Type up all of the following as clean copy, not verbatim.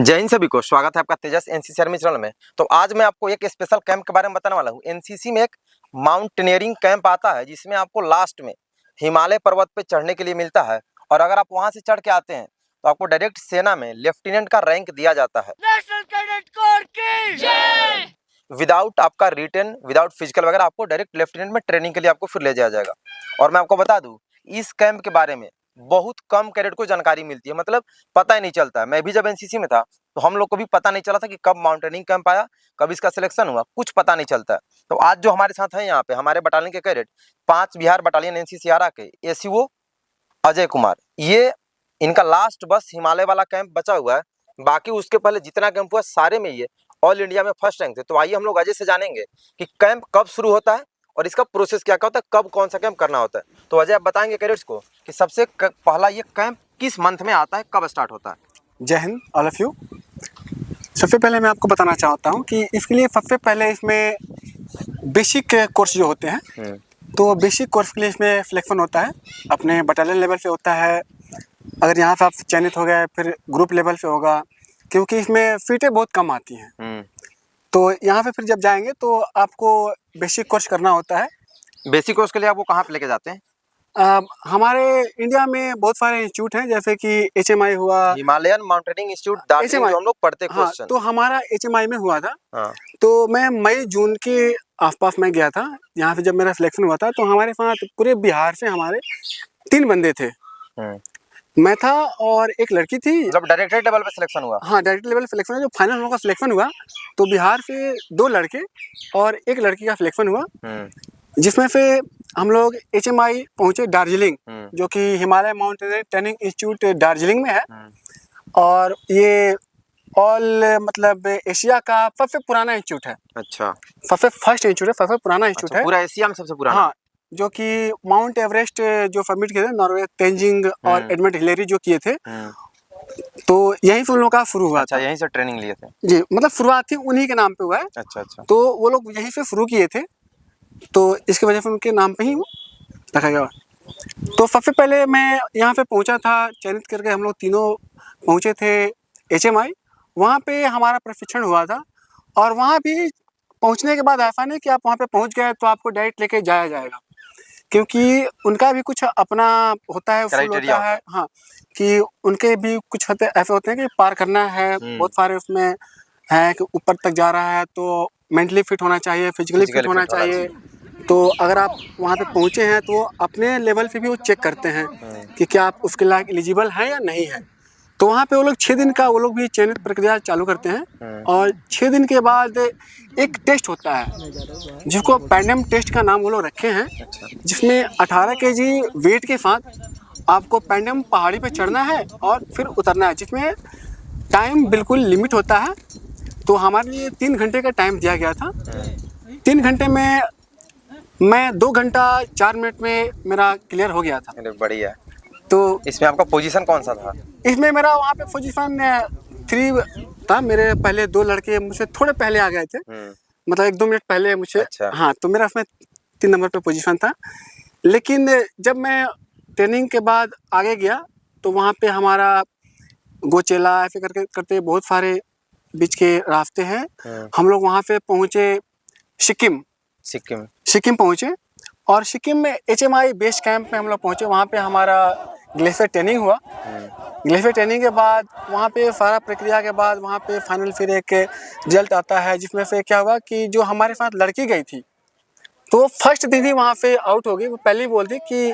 जय हिंद सभी को स्वागत है आपका तेजस एनसीसी आर्मी चैनल में। तो आज मैं आपको एक स्पेशल कैंप के बारे में बताने वाला हूँ। एनसीसी में एक माउंटेनियरिंग कैंप आता है जिसमें आपको लास्ट में हिमालय पर्वत पे चढ़ने के लिए मिलता है और अगर आप वहां से चढ़ के आते हैं तो आपको डायरेक्ट सेना में लेफ्टिनेंट का रैंक दिया जाता है। नेशनल कैडेट कोर की जय। विदाउट आपका रिटन विदाउट फिजिकल वगैरह आपको डायरेक्ट लेफ्टिनेंट में ट्रेनिंग के लिए आपको फिर ले जाया जाएगा। और मैं आपको बता दूं इस कैंप के बारे में बहुत कम कैडेट को जानकारी मिलती है, मतलब पता ही नहीं चलता है। मैं भी जब एनसीसी में था तो हम लोग को भी पता नहीं चला था कि कब माउंटेनिंग कैंप आया, कब इसका सिलेक्शन हुआ, कुछ पता नहीं चलता है। तो आज जो हमारे साथ है यहाँ पे हमारे बटालियन के कैडेट 5 बिहार बटालियन एनसीसी आरा के एसीओ अजय कुमार, ये इनका लास्ट बस हिमालय वाला कैंप बचा हुआ है। बाकी उसके पहले जितना कैंप हुआ सारे में ये ऑल इंडिया में फर्स्ट रैंक थे। तो आइए हम लोग अजय से जानेंगे कि कैंप कब शुरू होता है और इसका प्रोसेस क्या क्या होता है, कब कौन सा कैंप करना होता है। तो अजय आप बताएंगे कैडेट्स को कि सबसे पहला ये कैंप किस मंथ में आता है, कब स्टार्ट होता है। जय हिंद ऑल ऑफ यू। सबसे पहले मैं आपको बताना चाहता हूँ कि इसके लिए सबसे पहले इसमें बेसिक कोर्स जो होते हैं तो बेसिक कोर्स के लिए इसमें सिलेक्शन होता है, अपने बटालियन लेवल पे होता है। अगर यहाँ से आप चयनित हो गए फिर ग्रुप लेवल पे होगा, क्योंकि इसमें सीटें बहुत कम आती हैं। तो यहाँ पे फिर जब जाएंगे तो आपको बेसिक कोर्स करना होता है। बेसिक कोर्स के लिए आपको कहाँ पे लेके जाते हैं? हमारे इंडिया में बहुत सारे इंस्टीट्यूट हैं, जैसे कि HMI हुआ, हिमालयन माउंटेनिंग इंस्टीट्यूट दार्जिलिंग, जो हम लोग पढ़ते क्वेश्चन। हाँ, तो हमारा HMI में हुआ था। हाँ। तो मैं मई जून के आसपास में गया था, यहाँ पे जब मेरा सिलेक्शन हुआ था। तो हमारे साथ पूरे बिहार से हमारे 3 बंदे थे, मैं था और एक लड़की थी। मतलब डायरेक्ट लेवल पे सिलेक्शन हुआ? हाँ, डायरेक्ट लेवल सिलेक्शन है। जो फाइनल हम लोग का सिलेक्शन हुआ तो बिहार से 2 लड़के और एक लड़की का सिलेक्शन हुआ, जिसमें से हम लोग HMI पहुंचे दार्जिलिंग, जो कि Himalaya mountaineering training institute Darjeeling में है। और ये ऑल मतलब एशिया का सबसे पुराना इंस्टीट्यूट है। अच्छा, सबसे फर्स्ट इंस्टीट्यूट है, सबसे पुराना इंस्टीट्यूट है पूरा एशिया में सबसे पुराना। हाँ, जो कि माउंट एवरेस्ट जो सबमिट किए थे नॉर्वे, तेंजिंग और एडमंड हिलेरी जो किए थे, तो यहीं से उन लोगों का शुरू हुआ। अच्छा, यहीं से ट्रेनिंग लिए थे जी, मतलब शुरुआत थी उन्हीं के नाम पे हुआ है। अच्छा अच्छा। तो वो लोग यहीं से शुरू किए थे, तो इसकी वजह से उनके नाम पे ही वो रखा गया। तो सबसे पहले मैं यहाँ पे पहुँचा था, चयनित करके हम लोग तीनों पहुँचे थे HMI। वहाँ पे हमारा प्रशिक्षण हुआ था और वहाँ भी पहुँचने के बाद ऐसा नहीं कि आप वहाँ पे पहुँच गए तो आपको डायरेक्ट लेके जाया जाएगा, क्योंकि उनका भी कुछ अपना होता है, फुल होता है। हाँ, कि उनके भी कुछ होते ऐसे होते हैं कि पार करना है, बहुत सारे उसमें है कि ऊपर तक जा रहा है तो मेंटली फिट होना चाहिए, फिजिकली फिट होना चाहिए। तो अगर आप वहाँ पे पहुँचे हैं तो अपने लेवल से भी वो चेक करते हैं कि क्या आप उसके लायक एलिजिबल हैं या नहीं है। तो वहाँ पे वो लोग 6 दिन का वो लोग भी चयनित प्रक्रिया चालू करते हैं और 6 दिन के बाद एक टेस्ट होता है जिसको पैंडम टेस्ट का नाम वो लोग रखे हैं, जिसमें 18 kg वेट के साथ आपको पैंडम पहाड़ी पे चढ़ना है और फिर उतरना है, जिसमें टाइम बिल्कुल लिमिट होता है। तो हमारे लिए 3 घंटे का टाइम दिया गया था। 3 घंटे में मैं 2 घंटा 4 मिनट में मेरा क्लियर हो गया था। बढ़िया। तो इसमें आपका पोजीशन कौन सा था? इसमें मेरा वहाँ पे पोजीशन 3 था। मेरे पहले 2 लड़के मुझसे थोड़े पहले आ गए थे, मतलब 1-2 मिनट पहले मुझसे। अच्छा। हाँ, तो मेरा उसमें 3 नंबर पे पोजीशन था। लेकिन जब मैं ट्रेनिंग के बाद आगे गया तो वहाँ पे हमारा गोचेला ऐसे करके करते बहुत सारे बीच के रास्ते हैं। हम लोग वहाँ पे पहुँचे सिक्किम पहुँचे और सिक्किम में HMI बेस कैंप में हम लोग पहुँचे। वहाँ पे हमारा ग्लेशियर ट्रेनिंग हुआ। ग्लेशियर ट्रेनिंग के बाद वहाँ पे सारा प्रक्रिया के बाद वहाँ पे फाइनल फिर एक रिजल्ट आता है, जिसमें से क्या हुआ कि जो हमारे साथ लड़की गई थी तो फर्स्ट दिन ही वहाँ से आउट हो गई। वो पहले ही बोल दी कि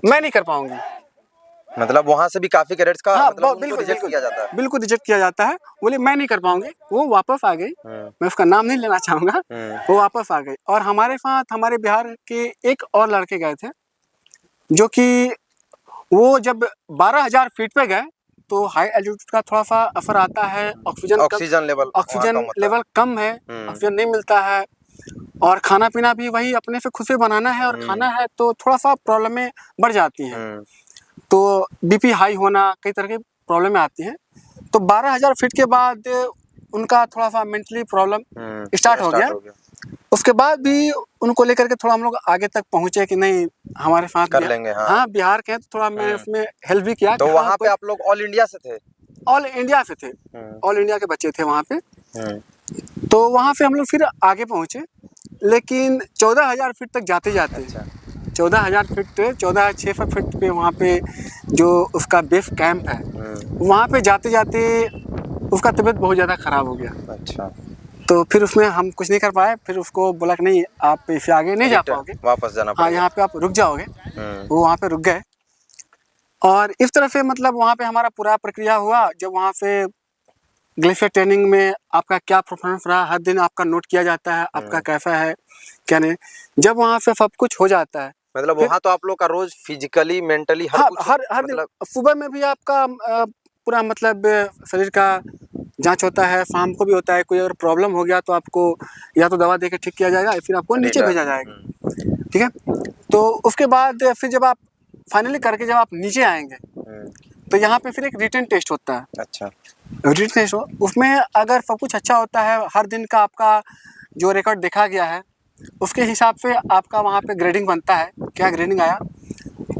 मैं नहीं कर पाऊंगी। मतलब वहाँ से भी काफी कैडेट्स का मतलब बिल्कुल रिजेक्ट किया जाता है। बिल्कुल रिजेक्ट किया जाता है। बोले मैं नहीं कर पाऊंगी, वो वापस आ गई। मैं उसका नाम नहीं लेना चाहूँगा, वो वापस आ गई। और हमारे साथ हमारे बिहार के एक और लड़के गए थे, जो कि वो जब 12,000 फीट पे गए तो हाई एल्टीट्यूड का थोड़ा सा असर आता है। ऑक्सीजन लेवल कम है, ऑक्सीजन नहीं मिलता है और खाना पीना भी वही अपने से खुद से बनाना है और खाना है, तो थोड़ा सा प्रॉब्लमें बढ़ जाती हैं। तो BP हाई होना, कई तरह की प्रॉब्लम आती हैं। तो 12,000 फीट के बाद उनका थोड़ा सा मेंटली प्रॉब्लम स्टार्ट हो गया। उसके बाद भी उनको लेकर के थोड़ा हम लोग आगे तक पहुँचे कि नहीं हमारे साथ कर लेंगे। हाँ, बिहार के तो थोड़ा मैं उसमें हेल्प भी किया। तो वहाँ पे आप लोग ऑल इंडिया से थे? ऑल इंडिया से थे, ऑल इंडिया के बच्चे थे वहाँ पे। तो वहाँ से हम लोग फिर आगे पहुँचे, लेकिन 14,000 फीट तक जाते जाते, 14,000 फीट 14,600 फीट पे वहाँ पे जो उसका बेस कैंप है, वहाँ पे जाते जाते उसका तबीयत बहुत ज़्यादा ख़राब हो गया। अच्छा, तो फिर उसमें हम कुछ नहीं कर पाए, फिर उसको बोला कि नहीं आप इससे आगे नहीं जा पाओगे, वापस जाना हाँ पड़ेगा। यहाँ पे आप रुक जाओगे। वो वहाँ पे रुक गए और इस तरह से मतलब वहाँ पे हमारा पूरा प्रक्रिया हुआ। जब वहाँ से ग्लेशियर ट्रेनिंग में आपका क्या परफॉर्मेंस रहा, हर दिन आपका नोट किया जाता है, आपका कैसा है क्या नहीं। जब वहाँ से सब कुछ हो जाता है, मतलब वहाँ तो आप लोग का रोज फिजिकली मेंटली हर हाँ कुछ हर दिन मतलब सुबह में भी आपका पूरा मतलब शरीर का जांच होता है, शाम को भी होता है। कोई अगर प्रॉब्लम हो गया तो आपको या तो दवा देके ठीक किया जाएगा या फिर आपको नीचे भेजा जाएगा, ठीक है। तो उसके बाद फिर जब आप फाइनली करके जब आप नीचे आएंगे तो यहाँ पे फिर एक रिटन टेस्ट होता है। अच्छा, रिटन टेस्ट हो, उसमें अगर सब कुछ अच्छा होता है, हर दिन का आपका जो रिकॉर्ड देखा गया है उसके हिसाब से आपका वहाँ पे ग्रेडिंग बनता है। क्या ग्रेडिंग आया,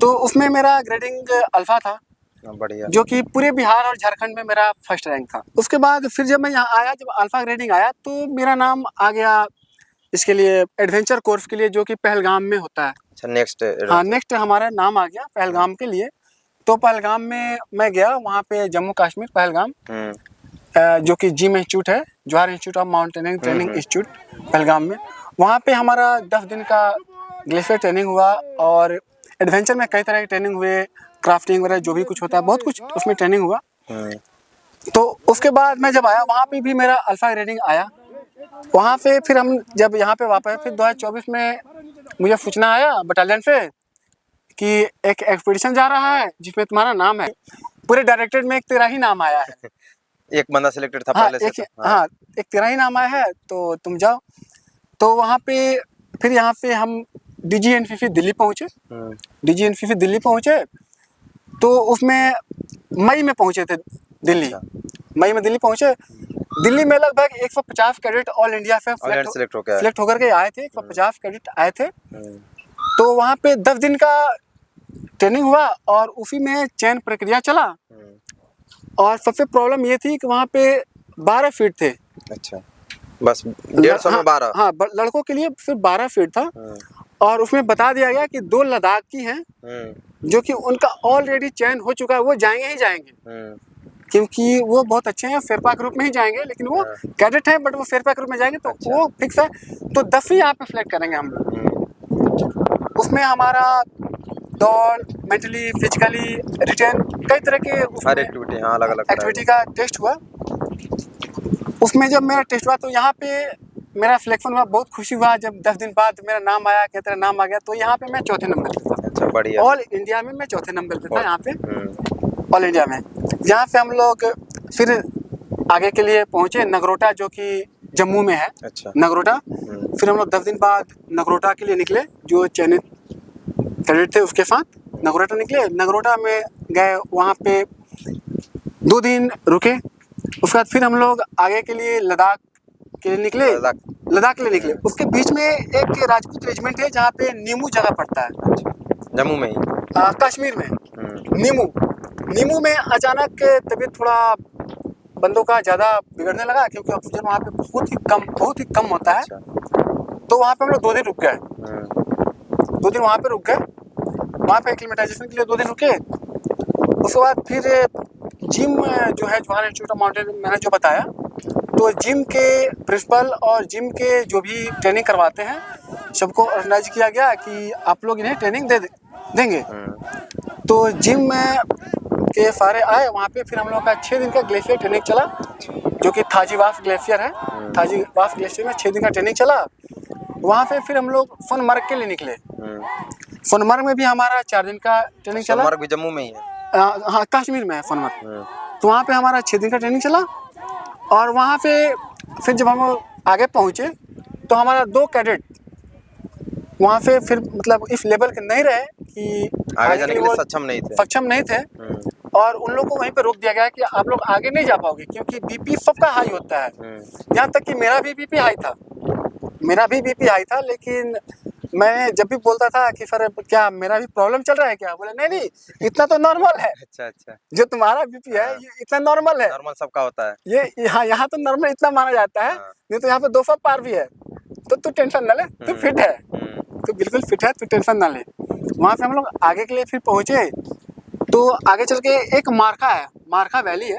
तो उसमें मेरा ग्रेडिंग अल्फ़ा था, बढ़िया। जो कि पूरे बिहार और झारखंड में मेरा फर्स्ट रैंक था। उसके बाद फिर जब मैं यहाँ आया, जब अल्फ़ा ग्रेडिंग आया तो मेरा नाम आ गया इसके लिए एडवेंचर कोर्स के लिए, जो कि पहलगाम में होता है। अच्छा, नेक्स्ट हाँ नेक्स्ट हमारा नाम आ गया पहलगाम के लिए। तो पहलगाम में मैं गया, वहाँ पे जम्मू कश्मीर पहलगाम, जो कि जिम इंस्टीट्यूट है, Jawahar institute of mountaineering training institute Pahalgam में। वहाँ पे हमारा 10 दिन का ग्लेशियर ट्रेनिंग हुआ और एडवेंचर में कई तरह की ट्रेनिंग हुए, क्राफ्टिंग वगैरह जो भी कुछ होता है बहुत कुछ उसमें ट्रेनिंग हुआ। तो उसके बाद मैं जब आया वहाँ पे भी मेरा अल्फ़ा ग्रेडिंग आया। वहाँ से फिर हम जब यहाँ पे वापस फिर 2024 में मुझे सूचना आया बटालियन से कि एक एक्सपीडिशन जा रहा है जिसमें तुम्हारा नाम है। पूरे डायरेक्टरेट में एक तेरा ही नाम आया है। एक बंदा सिलेक्टेड था हाँ, पहले से तो। हाँ एक तेरा ही नाम आया है तो तुम जाओ। तो वहाँ पे फिर यहाँ पे हम DGNFFI दिल्ली पहुँचे। DGNFFI दिल्ली पहुँचे तो उसमें मई में पहुँचे थे दिल्ली। मई में दिल्ली पहुँचे। दिल्ली में लगभग 150 कैडेट ऑल इंडिया से सिलेक्ट होकर के आए थे। 150 कैडेट आए थे। तो वहाँ पे 10 दिन का ट्रेनिंग हुआ और उसी में चयन प्रक्रिया चला। और सबसे प्रॉब्लम ये थी कि वहाँ पे 12 फीट थे। अच्छा, बस 150 में 12। हाँ लड़कों के लिए सिर्फ 12 फीट था। और उसमें बता दिया गया कि 2 लद्दाख की हैं जो कि उनका ऑलरेडी चयन हो चुका है, वो जाएंगे ही जाएंगे, क्योंकि वो बहुत अच्छे हैं, शेरपा के रूप में ही जाएंगे। लेकिन वो कैडेट हैं बट वो शेरपा के रूप में जाएंगे तो वो फिक्स है। तो 10 ही यहाँ पे सिलेक्ट करेंगे हम लोग। उसमें हमारा दौड़, मेंटली, फिजिकली, रिटर्न, कई तरह के हर एक्टिविटी, हाँ अलग-अलग एक्टिविटी का टेस्ट हुआ। उसमें जब मेरा टेस्ट हुआ तो यहाँ पे मेरा सिलेक्शन हुआ, बहुत खुशी हुआ। जब 10 दिन बाद मेरा नाम आया कि तेरा नाम आ गया, तो यहाँ पे मैं चौथे नंबर पे था। अच्छा, बढ़िया। ऑल इंडिया में मैं चौथे नंबर पे था यहाँ पे ऑल इंडिया में। यहाँ से हम लोग फिर आगे के लिए पहुँचे नगरोटा, जो कि जम्मू में है। अच्छा, नगरोटा। फिर हम लोग 10 दिन बाद नगरोटा के लिए निकले, जो चयनित कैडेट थे उसके साथ नगरोटा निकले। नगरोटा में गए, वहाँ पे 2 दिन रुके। उसके बाद फिर हम लोग आगे के लिए लद्दाख के लिए निकले। लद्दाख के लिए निकले। उसके बीच में एक राजपूत रेजिमेंट है जहाँ पे नीमू जगह पड़ता है। जम्मू में ही, कश्मीर में नीमू में अचानक तबीयत थोड़ा बंदों का ज़्यादा बिगड़ने लगा, क्योंकि ऑक्सीजन वहाँ पे बहुत ही कम होता है। तो वहाँ पे हम लोग 2 दिन रुक गए। 2 दिन वहाँ पे रुक गए। वहाँ पे एक्लिमेटाइजेशन के लिए 2 दिन रुके। उसके बाद फिर जिम जो है जवाहर इंस्टीट्यूट ऑफ माउंटेनियरिंग, मैंने जो बताया, तो जिम के प्रिंसिपल और जिम के जो भी ट्रेनिंग करवाते हैं सबको ऑर्गेनाइज किया गया कि आप लोग इन्हें ट्रेनिंग देंगे। तो जिम में के सारे आए वहाँ पे। फिर हम लोग का 6 दिन का ग्लेशियर ट्रेनिंग चला, जो कि थाजीवास ग्लेशियर है। थाजीवास ग्लेशियर में 6 दिन का ट्रेनिंग चला। वहाँ पे फिर हम लोग सोनमर्ग के लिए निकले। सोनमर्ग में भी हमारा 4 दिन का ट्रेनिंग चला। सोनमर्ग भी जम्मू में ही है? हाँ कश्मीर में है सोनमर्ग। तो वहाँ पे हमारा 6 दिन का ट्रेनिंग चला। और वहाँ पे फिर जब हम आगे पहुँचे तो हमारा 2 कैडेट वहाँ से फिर मतलब इस लेवल के नहीं रहे कि आगे जाने के लिए सक्षम नहीं थे। और उन लोगों को वहीं पे रोक दिया गया कि आप लोग आगे नहीं जा पाओगे, क्योंकि बीपी सबका हाई होता है। यहाँ तक कि मेरा भी बीपी हाई था, लेकिन मैं जब भी बोलता था कि सर क्या मेरा भी प्रॉब्लम चल रहा है क्या, बोले नहीं नहीं इतना तो नॉर्मल है, अच्छा अच्छा, जो तुम्हारा बीपी है हाँ। ये इतना नॉर्मल है, नॉर्मल सबका होता है। ये यहाँ तो नॉर्मल इतना माना जाता है, हाँ। नहीं तो यहाँ पे 200 पार भी है, तो तू टेंशन ना ले, तू फिट है, तू बिल्कुल फिट है, तू टेंशन ना ले। वहाँ से हम लोग आगे के लिए फिर पहुँचे, तो आगे चल के एक मारखा है, मारखा वैली है,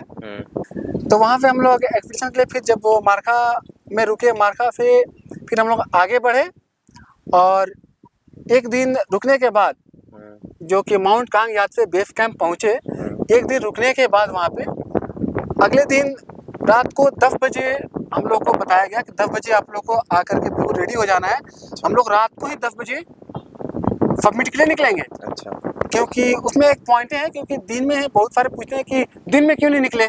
तो वहाँ पे हम लोग एक्सपीडिशन के लिए फिर जब वो मारखा में रुके, मारखा से फिर हम लोग आगे बढ़े, और एक दिन रुकने के बाद जो कि माउंट कांग यात्रा बेस कैंप पहुँचे, एक दिन रुकने के बाद वहाँ पे अगले दिन रात को 10 बजे हम लोग को बताया गया कि 10 बजे आप लोग को आकर के बिल्कुल रेडी हो जाना है। हम लोग रात को ही 10 बजे सबमिट के लिए निकलेंगे, अच्छा। क्योंकि उसमें एक पॉइंट है, क्योंकि दिन में बहुत सारे पूछते हैं कि दिन में क्यों नहीं निकले,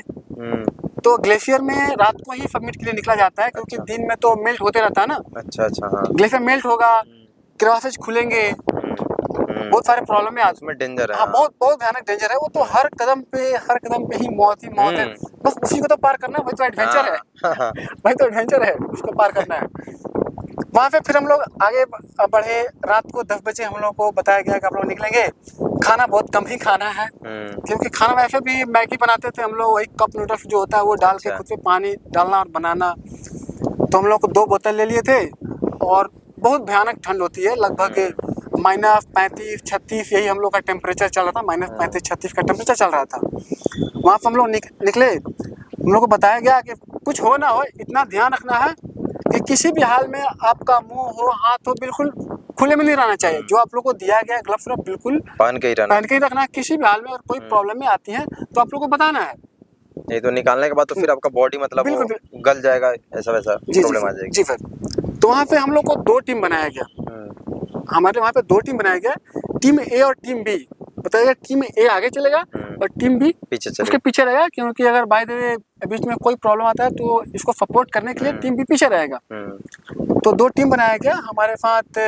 तो ग्लेशियर में रात को ही सबमिट के लिए निकला जाता है, क्योंकि दिन में तो मेल्ट होते रहता है ना। अच्छा अच्छा, हाँ। ग्लेशियर मेल्ट होगा, क्रेवासेज खुलेंगे, बहुत सारे प्रॉब्लम है, उसमें डेंजर है। हाँ बहुत बहुत भयानक डेंजर है वो, तो हर कदम पे ही मौत है, बस उसी को तो पार करना है, वही तो एडवेंचर है, वही तो एडवेंचर है, उसको पार करना है। वहाँ पे फिर हम लोग आगे बढ़े, रात को 10 बजे हम लोग को बताया गया कि आप लोग निकलेंगे, खाना बहुत कम ही खाना है, क्योंकि खाना वैसे भी मैगी बनाते थे हम लोग, वही कप नूडल्स जो होता है वो डाल के खुद से पानी डालना और बनाना, तो हम लोग को 2 बोतल ले लिए थे, और बहुत भयानक ठंड होती है, लगभग -35-36 यही हम लोग का टेम्परेचर चल रहा था, -35-36 का टेम्परेचर चल रहा था। वहाँ से हम लोग निकले, हम लोग को बताया गया कि कुछ हो ना हो इतना ध्यान रखना है कि किसी भी हाल में आपका मुंह हो, हाथ हो, बिल्कुल खुले में नहीं रहना चाहिए, जो आप लोग को दिया गया है ग्लव्स बिल्कुल पहन के ही रखना है। किसी भी हाल में अगर कोई प्रॉब्लम में आती है तो आप लोग को बताना है, नहीं तो निकालने के बाद तो फिर आपका बॉडी मतलब वो गल जाएगा, ऐसा वैसा प्रॉब्लम आ जाएगी। जी सर, तो वहाँ पे हम लोग को 2 टीम बनाया गया, हमारे वहाँ पे 2 टीम बनाया गया, टीम ए और टीम बी। बताइए टीम ए आगे चलेगा और टीम बी उसके पीछे रहेगा, क्योंकि अगर बाय द वे बीच में कोई प्रॉब्लम आता है तो इसको सपोर्ट करने के लिए टीम बी पीछे रहेगा। तो 2 टीम बनाया गया, हमारे साथ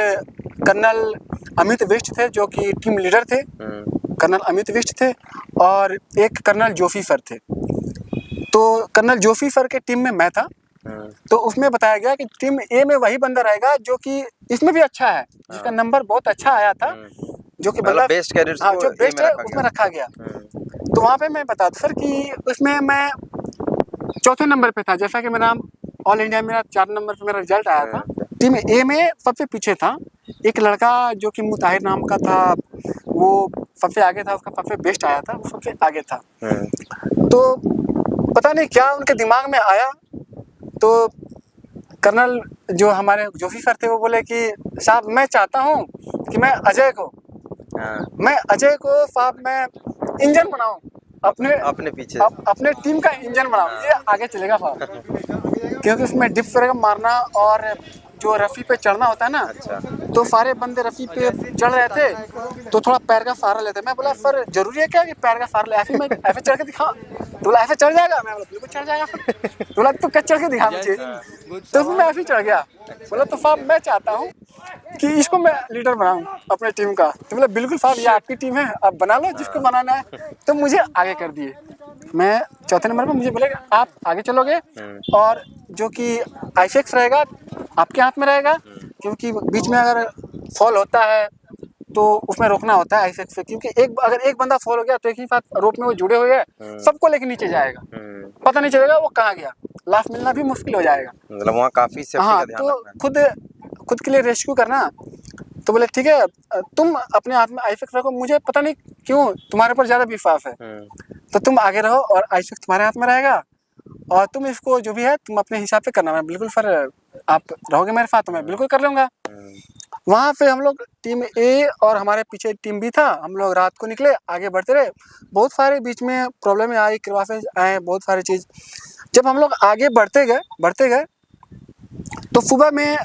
कर्नल अमित विष्ट थे जो कि टीम लीडर थे, कर्नल अमित विष्ट थे, और एक कर्नल जोशी सर थे। तो कर्नल जोशी सर के टीम में मैं था, तो उसमें बताया गया कि टीम ए में वही बंदा रहेगा जो कि इसमें भी अच्छा है, जिसका नंबर बहुत अच्छा आया था, जो कि बंदा बेस्ट कैडेट्स हाँ जो बेस्ट है उसमें रखा गया। तो वहाँ पे मैं बता दूं सर कि उसमें मैं 4थे नंबर पे था, जैसा कि मेरा ऑल इंडिया मेरा 4 नंबर पे मेरा रिजल्ट आया था। टीम ए में सबसे पीछे था एक लड़का जो कि मुताहिर नाम का था, वो सबसे आगे था, उसका सबसे बेस्ट आया था, वो सबसे आगे था। तो पता नहीं क्या उनके दिमाग में आया, तो कर्नल जो हमारे जोशी सर थे वो बोले कि साहब मैं चाहता हूँ कि मैं अजय को साहब मैं इंजन बनाऊं, अपने पीछे अपने टीम का इंजन बनाऊं, ये आगे चलेगा साहब, क्योंकि उसमें डिप वगैरह मारना और जो रस्सी पे चढ़ना होता है ना। अच्छा। तो सारे बंदे रस्सी पे चढ़ रहे थे तो थोड़ा पैर का सहारा लेते। मैं बोला सर जरूरी है क्या कि पैर का सहारा ले, ऐसे चढ़ के दिखा। तो बोला ऐसे चढ़ जाएगा, मैं बोला बिल्कुल चढ़ जाएगा। तो बोला तो क्या चढ़ के दिखा मुझे, तो फिर मैं ऐसे चढ़ गया। बोला तो साहब मैं चाहता हूँ कि इसको मैं लीडर बनाऊँ अपने टीम का। तो बोला बिल्कुल साहब ये आपकी टीम है, आप बना लो जिसको बनाना है। तो मुझे आगे कर दिए, मैं 4थे नंबर पर, मुझे बोले आप आगे चलोगे और जो कि आईफेक्स रहेगा आपके हाथ में रहेगा, क्योंकि बीच में अगर फॉल होता है तो उसमें रोकना होता है आईफेक्स से, क्योंकि अगर एक बंदा फॉल हो गया तो एक ही साथ रोप में वो जुड़े हुए हैं, सबको लेके नीचे जाएगा, पता नहीं चलेगा वो कहाँ गया, लास्ट मिलना भी मुश्किल हो जाएगा। मतलब वहाँ काफी सेफ्टी का ध्यान रखना है। तो खुद के लिए रेस्क्यू करना। तो बोले ठीक है तुम अपने हाथ में आईफेक्स रखो, मुझे पता नहीं क्यों तुम्हारे ऊपर ज़्यादा विश्वास है, तो तुम आगे रहो और आईफेक्स तुम्हारे हाथ में रहेगा और तुम इसको जो भी है तुम अपने हिसाब से करना। मैं बिल्कुल सर आप रहोगे मेरे साथ तो मैं बिल्कुल कर लूँगा। वहाँ पे हम लोग टीम ए और हमारे पीछे टीम बी था, हम लोग रात को निकले, आगे बढ़ते रहे। बहुत सारे बीच में प्रॉब्लम आई, क्रिवासेस आए, बहुत सारी चीज़। जब हम लोग आगे बढ़ते गए तो सुबह में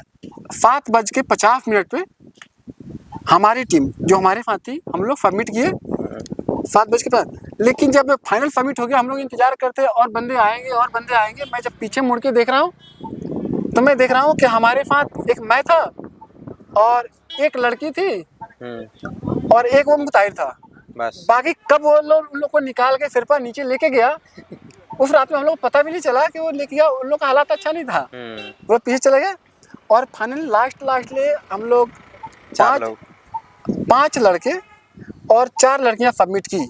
7:50 पे हमारी टीम जो हमारे साथ थी हम लोग सबमिट किए 7:50। लेकिन जब फाइनल सबमिट हो गया हम लोग इंतजार करते और बंदे आएंगे। मैं जब पीछे मुड़ के देख रहा हूँ तो मैं देख रहा हूँ कि हमारे साथ एक मैं था और एक लड़की थी और एक वो मुताहिर था, बस। बाकी कब वो लोग उन लोग को निकाल के सिर पर नीचे लेके गया उस रात में हम लोग को पता भी नहीं चला कि वो लेके गया। उन लोग का हालात अच्छा नहीं था, वो पीछे चले गए और फाइनल लास्ट ले हम लोग 4 लोग। 5 लड़के और 4 लड़कियां सबमिट की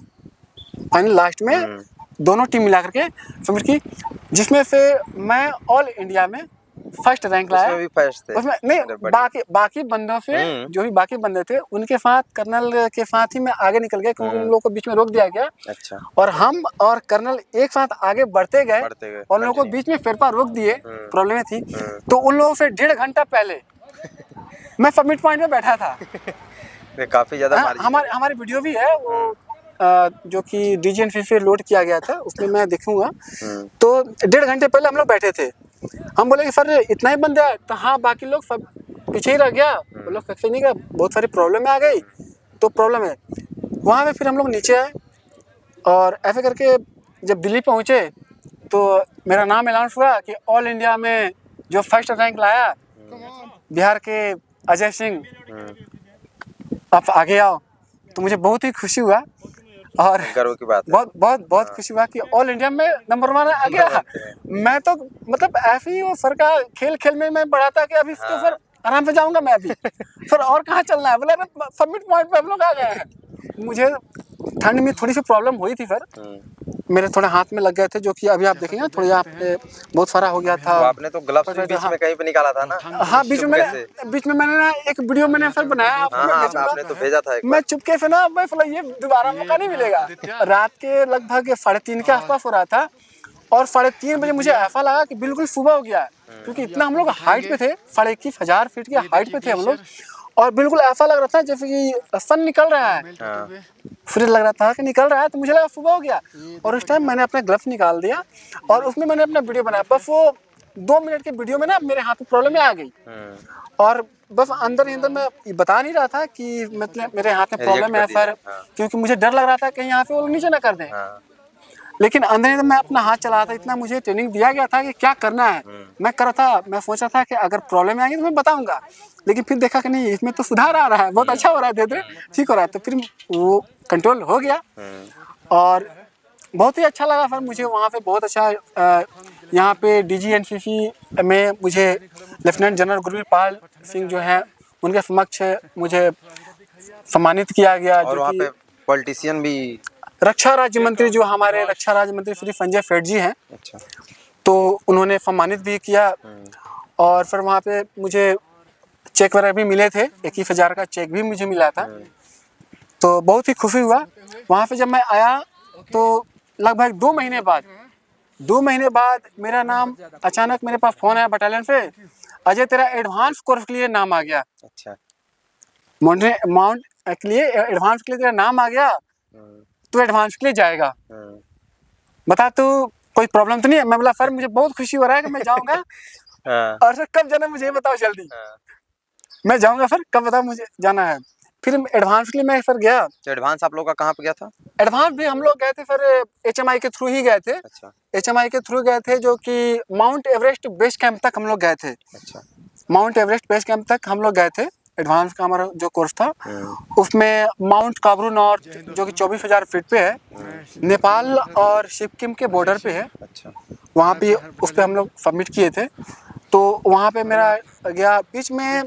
फाइनल लास्ट में, दोनों टीम मिला करके सबमिट की, जिसमें से मैं ऑल इंडिया में फर्स्ट रैंक लाया। उसमें भी फर्स्ट थे। उसमें नहीं, अरे बढ़िया। बाकी बंदों से जो भी बाकी बंदे थे उनके साथ, कर्नल के साथ ही मैं आगे निकल गया, क्योंकि उन लोगों को बीच में रोक दिया गया। अच्छा। और हम और कर्नल एक साथ आगे बढ़ते गए और उन लोगों को continue। बीच में फेरफा रोक दिए, प्रॉब्लम थी। तो उन लोगों से 1.5 घंटा पहले मैं सबमिट पॉइंट में बैठा था। ये काफी ज्यादा हमारी वीडियो भी है वो, जो कि DGNFC से लोड किया गया था, उसमें मैं देखूंगा। तो 1.5 घंटे पहले हम लोग बैठे थे। हम बोले कि सर इतना ही बंदा है, तो हाँ बाकी लोग सब पीछे ही रह गया, वो लोग सक्सेस नहीं गया, बहुत सारी प्रॉब्लम आ गई, तो प्रॉब्लम है वहाँ पे। फिर हम लोग नीचे आए और ऐसे करके जब दिल्ली पहुँचे तो मेरा नाम अनाउंस हुआ कि ऑल इंडिया में जो फर्स्ट रैंक लाया बिहार के अजय सिंह, आप आगे आओ। तो मुझे बहुत ही खुशी हुआ और गर्व की बात है। बहुत खुशी हुआ कि ऑल इंडिया में नंबर 1 आ गया। मैं तो मतलब ऐसे ही वो सर का खेल में मैं बढ़ा था कि अभी तो सर आराम से जाऊंगा मैं अभी, सर और कहाँ चलना है, बोला सबमिट पॉइंट पे हम लोग आ गए हैं। मुझे ठंड में थोड़ी सी प्रॉब्लम हुई थी सर, मेरे थोड़े हाथ में लग गए थे, जो कि अभी आप देखेंगे थोड़ा यहाँ पे बहुत सारा हो गया था। तो आपने तो ग्लव्स भी बीच में कहीं पे निकाला था ना? हाँ, बीच में मैंने ना एक वीडियो मैंने सर बनाया, आपने तो भेजा था एक मैं चुपके से ना, मैं बोला ये दोबारा मौका नहीं मिलेगा। रात के लगभग 3:30 के आसपास हो रहा था और 3:30 बजे मुझे ऐसा लगा कि बिल्कुल सुबह हो गया, क्योंकि इतना हम लोग हाइट पे थे, 21,500 फीट की हाइट पे थे हम लोग, और बिल्कुल ऐसा लग रहा था जैसे कि सन निकल रहा है, फिर लग रहा था कि निकल रहा है, तो मुझे लगा सुबह हो गया। और उस टाइम मैंने अपना ग्लव्स निकाल दिया और उसमें मैंने अपना वीडियो बनाया। बस वो 2 मिनट के वीडियो में ना मेरे हाथ में प्रॉब्लम आ गई, और बस अंदर ही अंदर मैं बता नहीं रहा था कि मतलब मेरे हाथ में प्रॉब्लम है सर, क्योंकि मुझे डर लग रहा था कहीं यहाँ पे वो नीचे ना कर दें। लेकिन अंदर ही अंदर मैं अपना हाथ चला रहा था, इतना मुझे ट्रेनिंग दिया गया था कि क्या करना है। मैं कर रहा था, मैं सोच रहा था कि अगर प्रॉब्लम आएगी तो मैं बताऊंगा, लेकिन फिर देखा कि नहीं, इसमें तो सुधार आ रहा है, बहुत अच्छा हो रहा है, धीरे ठीक हो रहा है। तो फिर वो कंट्रोल हो गया और बहुत ही अच्छा लगा सर मुझे वहाँ पे, बहुत अच्छा। यहाँ पे DGNFC में मुझे लेफ्टिनेंट जनरल गुरवीर पाल सिंह जो है, उनके समक्ष मुझे सम्मानित किया गया। और वहाँ पे पॉलिटिशियन भी, रक्षा राज्य मंत्री, जो हमारे रक्षा राज्य मंत्री श्री संजय सेठ जी हैं, अच्छा, तो उन्होंने सम्मानित भी किया। और फिर वहाँ पे मुझे चेक वगैरह भी मिले थे, 21,000 का चेक भी मुझे मिला था, तो बहुत ही खुशी हुआ। वहाँ पे जब मैं आया तो लगभग 2 महीने बाद मेरा नाम, अचानक मेरे पास फ़ोन आया बटालियन से, अजय तेरा एडवांस कोर्स के लिए नाम आ गया। अच्छा, माउंट के लिए एडवांस के लिए तेरा नाम आ गया, तू एडवांस के लिए जाएगा, बता तू कोई प्रॉब्लम तो नहीं है। मैं बोला सर मुझे बहुत खुशी हो रहा है कि मैं जाऊंगा। और सर कब जाना है मुझे बताओ जल्दी। मैं जाऊंगा सर, कब बताओ मुझे जाना है। फिर एडवांस के लिए मैं सर गया। तो एडवांस आप लोग का कहाँ पे गया था? एडवांस भी हम लोग गए थे सर, HMI के थ्रू ही गए थे। अच्छा, HMI के थ्रू गए थे, जो कि माउंट एवरेस्ट बेस कैंप तक हम लोग गए थे। अच्छा, माउंट एवरेस्ट बेस कैंप तक हम लोग गए थे। एडवांस का हमारा जो कोर्स था, उसमें माउंट काबरू नॉर्थ, जो कि 24,000 फीट पे है, नेपाल और सिक्किम के बॉर्डर पे है। अच्छा, वहाँ पे उस पर हम लोग सबमिट किए थे। तो वहाँ पे मेरा गया, बीच में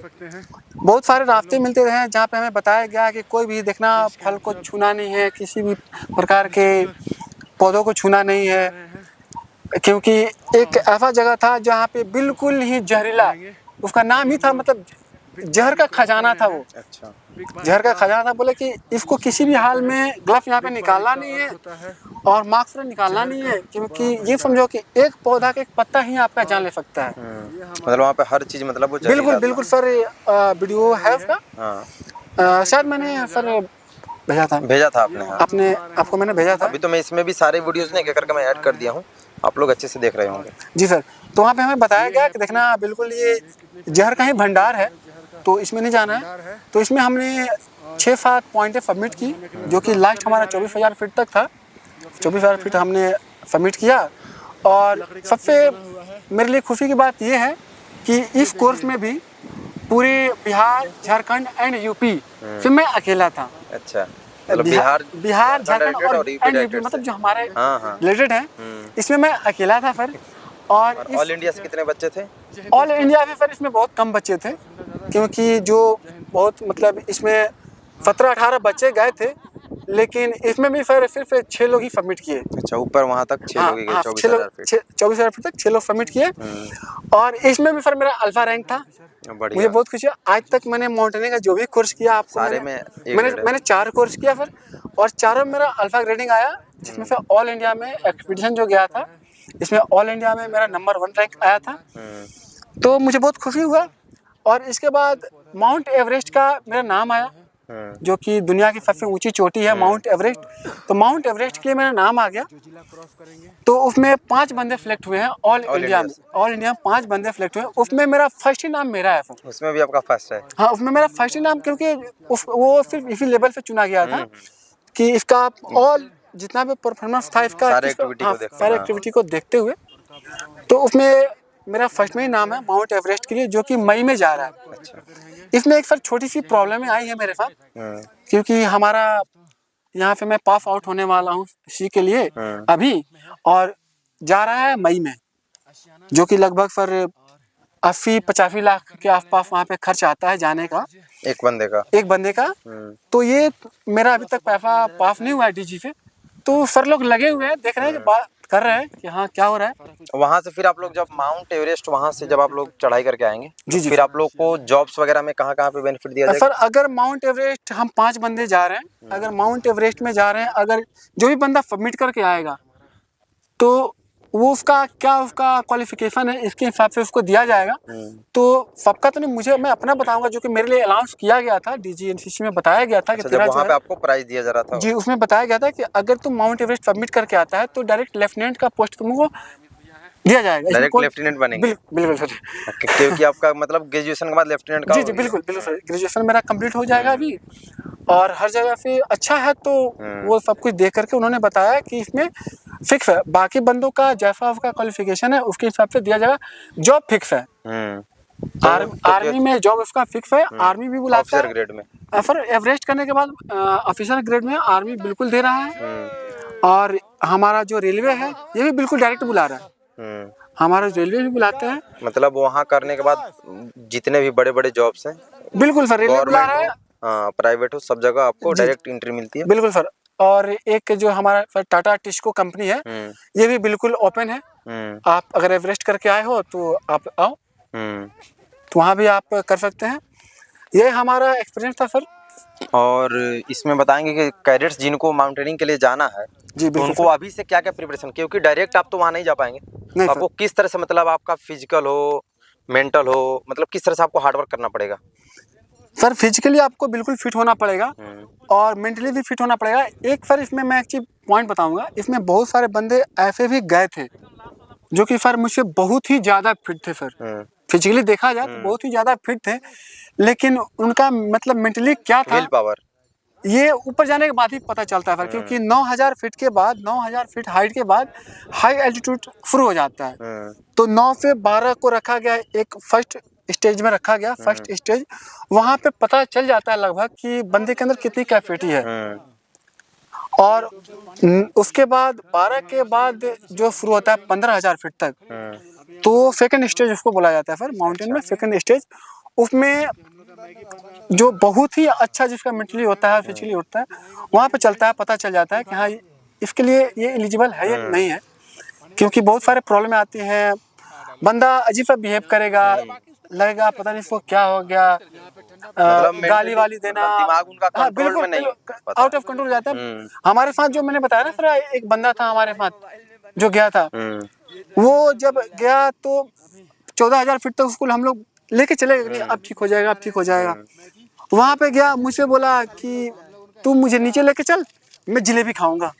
बहुत सारे रास्ते मिलते रहे जहाँ पे हमें बताया गया कि कोई भी देखना फल को छूना नहीं है, किसी भी प्रकार के पौधों को छूना नहीं है, क्योंकि एक ऐसा जगह था जहाँ पे बिल्कुल ही जहरीला, उसका नाम ही था, मतलब जहर का खजाना था वो। अच्छा, जहर का खजाना था। बोले कि इसको किसी भी हाल में ग्लव्स यहाँ पे निकालना नहीं है और मास्क से निकालना नहीं है, क्योंकि ये समझो कि एक पौधा का एक पत्ता ही आपका जान ले सकता है। मतलब वहाँ पे हर चीज, मतलब वो बिल्कुल सर, वीडियो है उसका। शायद मैंने सर भेजा था आपने? हाँ। आपने, आपको मैंने भेजा था। अभी तो मैं इसमें भी सारे वीडियोस नहीं करके मैं ऐड कर दिया हूँ, आप लोग अच्छे से देख रहे होंगे। जी सर। तो वहाँ पे हमें बताया गया कि देखना बिल्कुल ये जहर का ही भंडार है, तो इसमें नहीं जाना है। तो इसमें हमने 6-7 पॉइंटें सबमिट की, जो कि लास्ट हमारा 24,000 फीट तक था। 24,000 फीट हमने सबमिट किया। और सबसे मेरे लिए खुशी की बात यह है कि इस कोर्स में भी पूरे बिहार, झारखंड एंड यूपी से मैं अकेला था। अच्छा, मतलब बिहार, झारखंड और यूपी, मतलब जो हमारे रिलेटेड हैं, इसमें मैं अकेला था सर। और ऑल इंडिया से कितने बच्चे थे? ऑल इंडिया में सर इसमें बहुत कम बच्चे थे, क्योंकि जो बहुत मतलब इसमें 17-18 बच्चे गए थे, लेकिन इसमें भी फिर सिर्फ 6 लोग ही सबमिट किए। अच्छा, ऊपर वहां तक 6 हाँ लोग ही गए, हाँ, 24,000 फीट। 24,000 फीट तक 6 लोग सबमिट किए। और इसमें भी फिर मेरा अल्फा रैंक था। मुझे बढ़िया। बहुत खुशी है। आज तक मैंने माउंटेनिंग का जो भी कोर्स किया आपको सारे मैंने में ए मैंने ग्रेड है। मैंने 4 कोर्स किया फिर, और चारों में मेरा अल्फा ग्रेडिंग आया, जिसमें से ऑल इंडिया में एक्सपीडिशन जो गया था, इसमें ऑल इंडिया में मेरा नंबर 1 रैंक आया था। तो मुझे बहुत खुशी हुआ। और इसके बाद माउंट एवरेस्ट का मेरा नाम आया, जो कि दुनिया की सबसे ऊंची चोटी है माउंट एवरेस्ट। तो माउंट एवरेस्ट के लिए मेरा नाम आ गया। तो उसमें 5 बंदे सेलेक्ट हुए हैं ऑल इंडिया में। ऑल इंडिया में 5 बंदे सेलेक्ट हुए हैं, उसमें मेरा फर्स्ट ही नाम मेरा है सर। उसमें भी आपका फर्स्ट है? हाँ, उसमें मेरा फर्स्ट ही नाम, क्योंकि वो सिर्फ इसी लेवल से चुना गया था कि इसका ऑल जितना भी परफॉर्मेंस था इसका, सारे एक्टिविटी को देखते सारे हैं। एक्टिविटी को देखते हुए, तो उसमें मेरा फर्स्ट में ही नाम है माउंट एवरेस्ट के लिए, जो कि मई में जा रहा है। इसमें एक सर छोटी सी प्रॉब्लम आई है मेरे साथ, क्योंकि हमारा यहाँ पे मैं पास आउट होने वाला हूँ सी के लिए अभी, और जा रहा है मई में, जो कि लगभग सर 80-85 लाख के आसपास वहाँ पे खर्च आता है जाने का, एक बंदे का। तो ये मेरा अभी तक पैसा पास नहीं हुआ है डीजी से। तो सर लोग लगे हुए हैं, देख रहे हैं, बात कर रहे हैं कि हाँ क्या हो रहा है। वहां से फिर आप लोग जब माउंट एवरेस्ट वहां से जब आप लोग चढ़ाई करके आएंगे, जी तो फिर आप लोग को जॉब्स वगैरह में कहाँ पे बेनिफिट दिया जाएगा? सर अगर माउंट एवरेस्ट हम 5 बंदे जा रहे हैं, अगर माउंट एवरेस्ट में जा रहे हैं, अगर जो भी बंदा सबमिट करके आएगा, तो वो उसका क्वालिफिकेशन है, इसके हिसाब से उसको दिया जाएगा। तो सबका तो नहीं, मैं अपना बताऊंगा, जो कि मेरे लिए अनाउंस किया गया था, डीजी एनसीसी में बताया गया था कि तेरा वहाँ पे आपको प्राइज दिया जा रहा था। जी, उसमें बताया गया था कि अगर तुम माउंट एवरेस्ट सबमिट करके आता है, तो डायरेक्ट लेफ्टिनेंट का पोस्ट तुमको दिया जाएगा। डायरेक्ट लेफ्टिनेंट बनेंगे? बिल्कुल सर, क्योंकि आपका मतलब ग्रेजुएशन के बाद लेफ्टिनेंट का। जी बिल्कुल सर, ग्रेजुएशन मेरा कंप्लीट हो जाएगा अभी, और हर जगह से अच्छा है। तो वो सब कुछ देख करके उन्होंने बताया कि इसमें फिक्स है, बाकी बंदों का जैसा उसका क्वालिफिकेशन है उसके हिसाब से दिया जाएगा। जॉब फिक्स है, आर्मी में जॉब उसका फिक्स है, आर्मी भी बुलाता है ग्रेड में। सर एवरेस्ट करने के बाद ऑफिसर ग्रेड में आर्मी बिल्कुल दे रहा है। और हमारा जो रेलवे है ये भी बिल्कुल डायरेक्ट बुला रहा है, हमारा रेलवे भी बुलाते हैं। मतलब वहाँ करने के बाद जितने भी बड़े बड़े जॉब्स हैं, बिल्कुल सर, रेलवे बुला रहा है, प्राइवेट हो, सब जगह आपको डायरेक्ट एंट्री मिलती है। बिल्कुल सर। और एक जो हमारा टाटा टिस्को कंपनी है, ये भी बिल्कुल ओपन है। आप अगर एवरेस्ट करके आए हो तो आप आओ, तो वहाँ भी आप कर सकते हैं। ये हमारा एक्सपीरियंस था सर। और इसमें बताएंगे कि कैडेट्स जिनको माउंटेनिंग के लिए जाना है, जी तो उनको अभी से क्या क्या प्रिपरेशन, क्योंकि डायरेक्ट आप तो वहाँ नहीं जा पाएंगे, नहीं तो आपको किस तरह से, मतलब आपका फिजिकल हो, मेंटल हो, मतलब किस तरह से आपको हार्डवर्क करना पड़ेगा? सर फिजिकली आपको बिल्कुल फिट होना पड़ेगा, और मेंटली भी फिट होना पड़ेगा। एक सर इसमें मैं एक चीज पॉइंट बताऊंगा, इसमें बहुत सारे बंदे ऐसे भी गए थे जो कि सर मुझसे बहुत ही ज्यादा फिट थे सर। फिजिकली देखा जाए तो बहुत ही ज्यादा फिट थे, लेकिन उनका मतलब मेंटली क्या था, विल पावर, ये ऊपर जाने के बाद ही पता चलता है सर। क्योंकि 9000 फीट के बाद, 9000 फीट हाइट के बाद हाई एल्टीट्यूड शुरू हो जाता है। तो 9 से 12 को रखा गया, एक फर्स्ट स्टेज में रखा गया, फर्स्ट स्टेज। वहाँ पे पता चल जाता है लगभग कि बंदे के अंदर कितनी कैपेसिटी है। और उसके बाद 12 के बाद जो शुरू होता है 15,000 फीट तक, तो सेकंड स्टेज उसको बोला जाता है सर, माउंटेन में सेकंड स्टेज। उसमें जो बहुत ही अच्छा जिसका मेंटली होता है, फिजिकली होता है, वहाँ पे चलता है, पता चल जाता है कि हाँ इसके लिए ये एलिजिबल है या नहीं है। क्योंकि बहुत सारे प्रॉब्लम आती हैं, बंदा अजीब सा बिहेव करेगा, लगेगा पता नहीं इसको क्या हो गया, गाली वाली देना, दिमाग उनका कंट्रोल में नहीं, आउट ऑफ कंट्रोल हो जाता है। हमारे साथ जो मैंने बताया ना सर, एक बंदा था हमारे साथ जो गया था, वो जब गया तो 14,000 फीट तक उसको हम लोग लेके चले गए, अब ठीक हो जाएगा, अब ठीक हो जाएगा। वहाँ पे गया, मुझसे बोला कि तू मुझे नीचे लेके चल, मैं जलेबी खाऊंगा।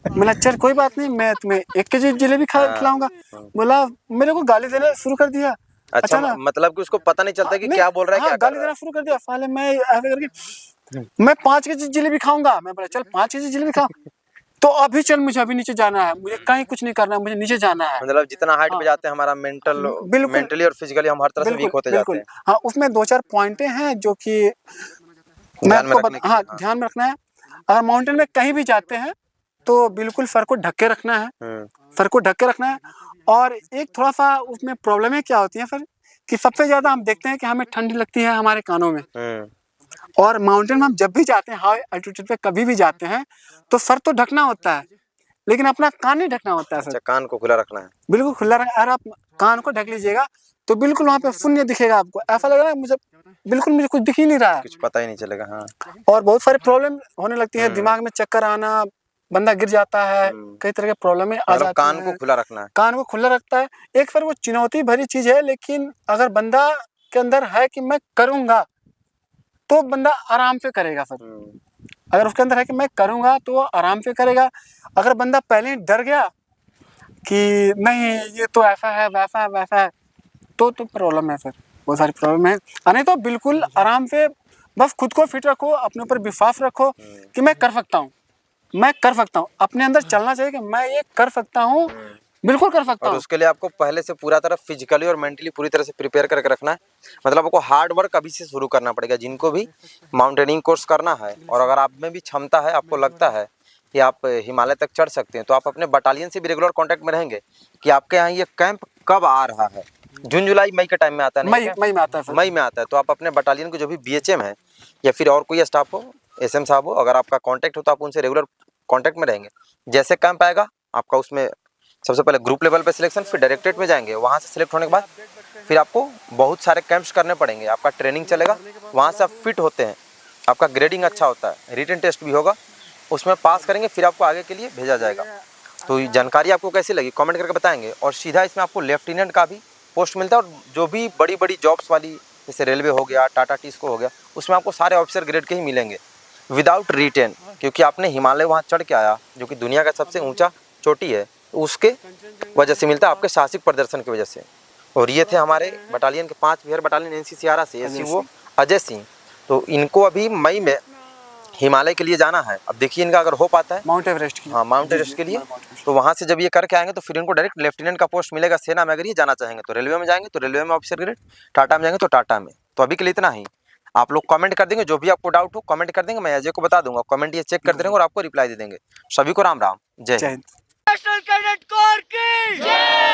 बोला चल कोई बात नहीं, मैं तुम्हें 1 केजी जलेबी खिलाऊंगा। बोला मेरे को गाली देना शुरू कर दिया। अच्छा ना, मतलब कि उसको पता नहीं चलता कि क्या बोल रहा है, क्या गाली देना शुरू कर दिया। साले मैं ऐसे करके मैं 5 केजी जलेबी खाऊंगा। मैं बोला चल 5 केजी जलेबी खा, तो अभी चल, मुझे अभी नीचे जाना है, मुझे कहीं कुछ नहीं करना है, मुझे नीचे जाना है। मतलब जितना हाइट पे जाते हैं हमारा मेंटली और फिजिकली हम हर तरह से वीक होते जाते हैं। हाँ, उसमें 2-4 पॉइंटें हैं जो कि मैं आपको ध्यान में रखना है। अगर माउंटेन में कहीं भी जाते हैं तो बिल्कुल सर को ढक के रखना है, सर को ढक के रखना है। और एक थोड़ा सा उसमें प्रॉब्लमें क्या होती हैं सर, कि सबसे ज्यादा हम देखते हैं कि हमें ठंडी लगती है हमारे कानों में, और माउंटेन में हम जब भी जाते हैं, हाई एल्टीट्यूड पे कभी भी जाते हैं, तो सर तो ढकना होता है, लेकिन अपना कान नहीं ढकना होता है सर। अच्छा, कान को खुला रखना है। बिल्कुल खुला रख, अगर आप कान को ढक लीजिएगा तो बिल्कुल वहाँ पे शून्य दिखेगा आपको, ऐसा लगेगा मुझे बिल्कुल मुझे कुछ दिख ही नहीं रहा है। कुछ पता ही नहीं चलेगा। हाँ, और बहुत सारी प्रॉब्लम होने लगती है, दिमाग में चक्कर आना, बंदा गिर जाता है, कई तरह के प्रॉब्लम आ मतलब जाती कान को हैं। खुला रखना है। कान को खुला रखता है, एक फिर वो चुनौती भरी चीज है, लेकिन अगर बंदा के अंदर है कि मैं करूंगा तो बंदा आराम से करेगा सर। अगर उसके अंदर है कि मैं करूंगा तो वो आराम से करेगा। अगर बंदा पहले ही डर गया कि नहीं ये तो ऐसा है वैसा है वैसा है, तो प्रॉब्लम है सर, बहुत सारी प्रॉब्लम है। नहीं तो बिल्कुल आराम से बस खुद को फिट रखो, अपने ऊपर विश्वास रखो कि मैं कर सकता हूँ, मैं कर सकता हूँ। अपने अंदर चलना चाहिए कि मैं ये कर सकता हूँ, बिल्कुल कर सकता और हूँ। उसके लिए आपको पहले से पूरा तरह फिजिकली और मेंटली पूरी तरह से प्रिपेयर करके रखना है। मतलब आपको हार्ड वर्क अभी से शुरू करना पड़ेगा, जिनको भी माउंटेनिंग कोर्स करना है। और अगर आप में भी क्षमता है, आपको लगता है कि आप हिमालय तक चढ़ सकते हैं, तो आप अपने बटालियन से भी रेगुलर कांटेक्ट में रहेंगे कि आपके यहाँ ये कैंप कब आ रहा है। जून जुलाई मई के टाइम में आता है, नहीं क्या? मई में आता है सर। मई में आता है। तो आप अपने बटालियन के जो भी BHM है या फिर और कोई स्टाफ हो, SM साहब हो, अगर आपका कांटेक्ट हो तो आप उनसे रेगुलर कांटेक्ट में रहेंगे। जैसे कैंप आएगा आपका, उसमें सबसे पहले ग्रुप लेवल पे सिलेक्शन, फिर डायरेक्टरेट में जाएंगे। वहाँ से सिलेक्ट होने के बाद फिर आपको बहुत सारे कैंप्स करने पड़ेंगे, आपका ट्रेनिंग चलेगा, वहाँ से आप फिट होते हैं, आपका ग्रेडिंग अच्छा होता है, रिटन टेस्ट भी होगा, उसमें पास करेंगे, फिर आपको आगे के लिए भेजा जाएगा। तो ये जानकारी आपको कैसी लगी कमेंट करके बताएंगे। और सीधा इसमें आपको लेफ्टिनेंट का भी पोस्ट मिलता है, और जो भी बड़ी बड़ी जॉब्स वाली जैसे रेलवे हो गया, टाटा टिस्को हो गया, उसमें आपको सारे ऑफिसर ग्रेड के ही मिलेंगे विदाउट रिटेन, क्योंकि आपने हिमालय वहाँ चढ़ के आया, जो कि दुनिया का सबसे ऊंचा चोटी है, तो उसके वजह से मिलता है, आपके साहसिक प्रदर्शन की वजह से। और ये थे हमारे बटालियन के 5 बिहार बटालियन NCC आरा से SCO अजय सिंह। तो इनको अभी मई में हिमालय के लिए जाना है। अब देखिए इनका अगर हो पाता है, माउंट एवरेस्ट की, हाँ माउंट एवरेस्ट के लिए, तो वहाँ से जब ये करके आएंगे तो फिर इनको डायरेक्ट लेफ्टिनेंट का पोस्ट मिलेगा सेना में। अगर ये जाना चाहेंगे तो रेलवे में जाएंगे तो रेलवे में ऑफिसर ग्रेड, टाटा में जाएंगे तो टाटा में। तो अभी के लिए इतना ही। आप लोग कमेंट कर देंगे, जो भी आपको डाउट हो कमेंट कर देंगे, मैं अजय को बता दूंगा, कमेंट ये चेक कर देंगे और आपको रिप्लाई दे देंगे। सभी को राम राम, जय हिंद। नेशनल कैडेट कोर की जय।